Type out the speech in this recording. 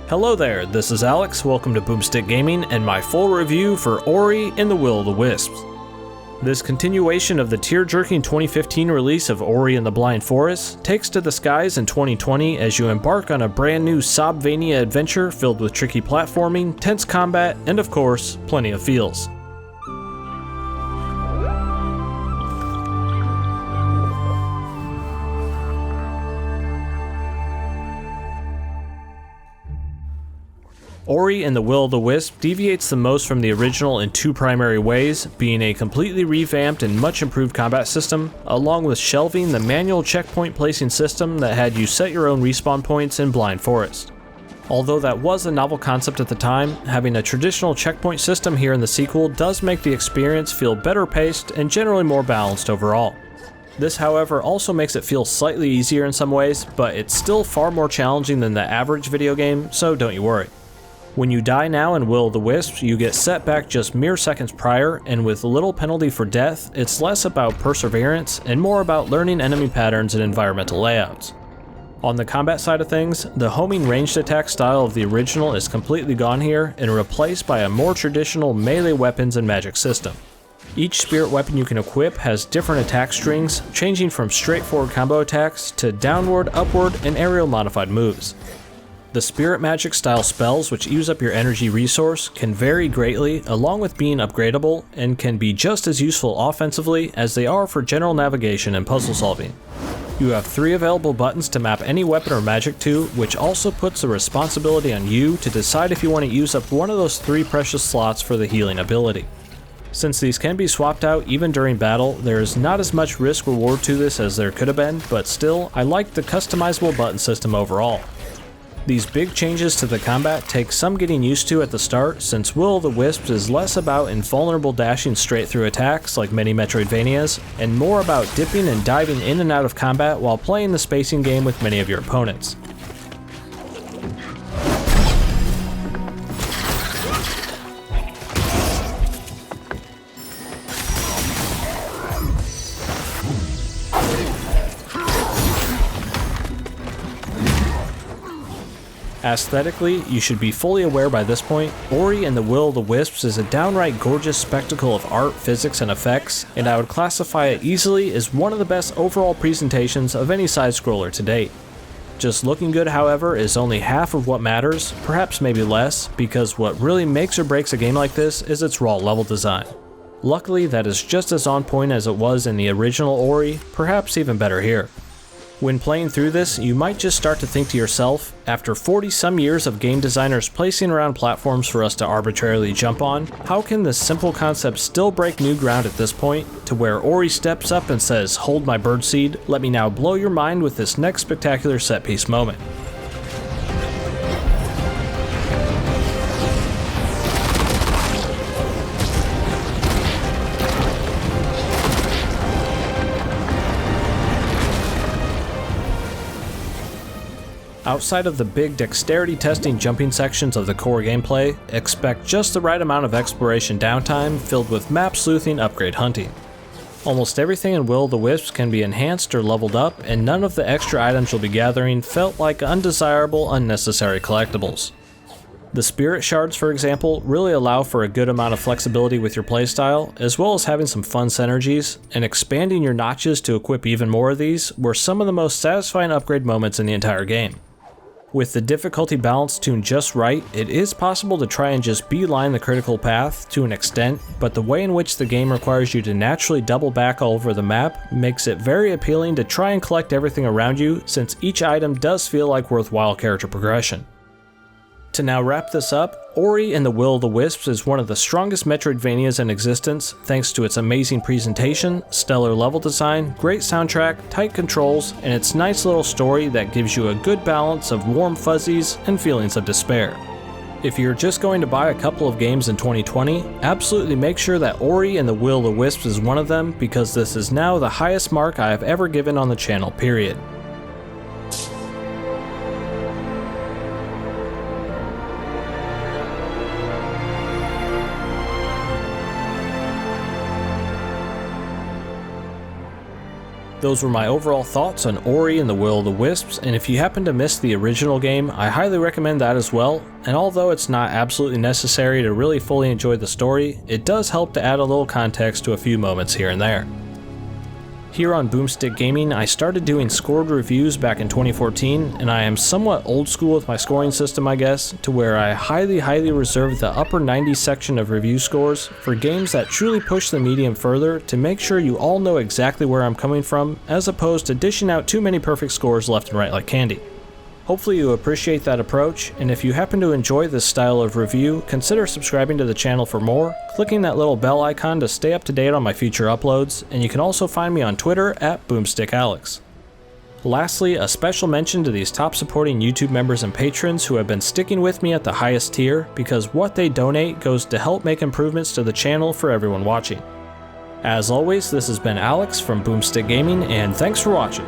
Hello there, this is Alex, welcome to Boomstick Gaming and my full review for Ori and the Will of the Wisps. This continuation of the tear-jerking 2015 release of Ori and the Blind Forest takes to the skies in 2020 as you embark on a brand new Metroidvania adventure filled with tricky platforming, tense combat, and of course, plenty of feels. Ori and the Will of the Wisp deviates the most from the original in two primary ways, being a completely revamped and much improved combat system, along with shelving the manual checkpoint placing system that had you set your own respawn points in Blind Forest. Although that was a novel concept at the time, having a traditional checkpoint system here in the sequel does make the experience feel better paced and generally more balanced overall. This, however, also makes it feel slightly easier in some ways, but it's still far more challenging than the average video game, so don't you worry. When you die now in Will of the Wisps, you get set back just mere seconds prior, and with little penalty for death, it's less about perseverance and more about learning enemy patterns and environmental layouts. On the combat side of things, the homing ranged attack style of the original is completely gone here and replaced by a more traditional melee weapons and magic system. Each spirit weapon you can equip has different attack strings, changing from straightforward combo attacks to downward, upward, and aerial modified moves. The spirit magic style spells, which use up your energy resource, can vary greatly along with being upgradable and can be just as useful offensively as they are for general navigation and puzzle solving. You have 3 available buttons to map any weapon or magic to, which also puts the responsibility on you to decide if you want to use up one of those 3 precious slots for the healing ability. Since these can be swapped out even during battle, there is not as much risk reward to this as there could have been, but still, I like the customizable button system overall. These big changes to the combat take some getting used to at the start, since Will of the Wisps is less about invulnerable dashing straight through attacks like many Metroidvanias, and more about dipping and diving in and out of combat while playing the spacing game with many of your opponents. Aesthetically, you should be fully aware by this point, Ori and the Will of the Wisps is a downright gorgeous spectacle of art, physics, and effects, and I would classify it easily as one of the best overall presentations of any side-scroller to date. Just looking good, however, is only half of what matters, perhaps maybe less, because what really makes or breaks a game like this is its raw level design. Luckily, that is just as on point as it was in the original Ori, perhaps even better here. When playing through this, you might just start to think to yourself, after 40 some years of game designers placing around platforms for us to arbitrarily jump on, how can this simple concept still break new ground at this point, to where Ori steps up and says, "Hold my birdseed, let me now blow your mind with this next spectacular set piece moment." Outside of the big dexterity testing jumping sections of the core gameplay, expect just the right amount of exploration downtime filled with map sleuthing upgrade hunting. Almost everything in Will of the Wisps can be enhanced or leveled up, and none of the extra items you'll be gathering felt like undesirable, unnecessary collectibles. The spirit shards, for example, really allow for a good amount of flexibility with your playstyle, as well as having some fun synergies, and expanding your notches to equip even more of these were some of the most satisfying upgrade moments in the entire game. With the difficulty balance tuned just right, it is possible to try and just beeline the critical path to an extent, but the way in which the game requires you to naturally double back all over the map makes it very appealing to try and collect everything around you, since each item does feel like worthwhile character progression. To now wrap this up, Ori and the Will of the Wisps is one of the strongest Metroidvanias in existence thanks to its amazing presentation, stellar level design, great soundtrack, tight controls, and its nice little story that gives you a good balance of warm fuzzies and feelings of despair. If you're just going to buy a couple of games in 2020, absolutely make sure that Ori and the Will of the Wisps is one of them, because this is now the highest mark I have ever given on the channel, period. Those were my overall thoughts on Ori and the Will of the Wisps, and if you happen to miss the original game, I highly recommend that as well, and although it's not absolutely necessary to really fully enjoy the story, it does help to add a little context to a few moments here and there. Here on Boomstick Gaming, I started doing scored reviews back in 2014, and I am somewhat old school with my scoring system, I guess, to where I highly reserve the upper 90s section of review scores for games that truly push the medium further to make sure you all know exactly where I'm coming from, as opposed to dishing out too many perfect scores left and right like candy. Hopefully you appreciate that approach, and if you happen to enjoy this style of review, consider subscribing to the channel for more, clicking that little bell icon to stay up to date on my future uploads, and you can also find me on Twitter at BoomstickAlex. Lastly, a special mention to these top supporting YouTube members and patrons who have been sticking with me at the highest tier, because what they donate goes to help make improvements to the channel for everyone watching. As always, this has been Alex from Boomstick Gaming, and thanks for watching.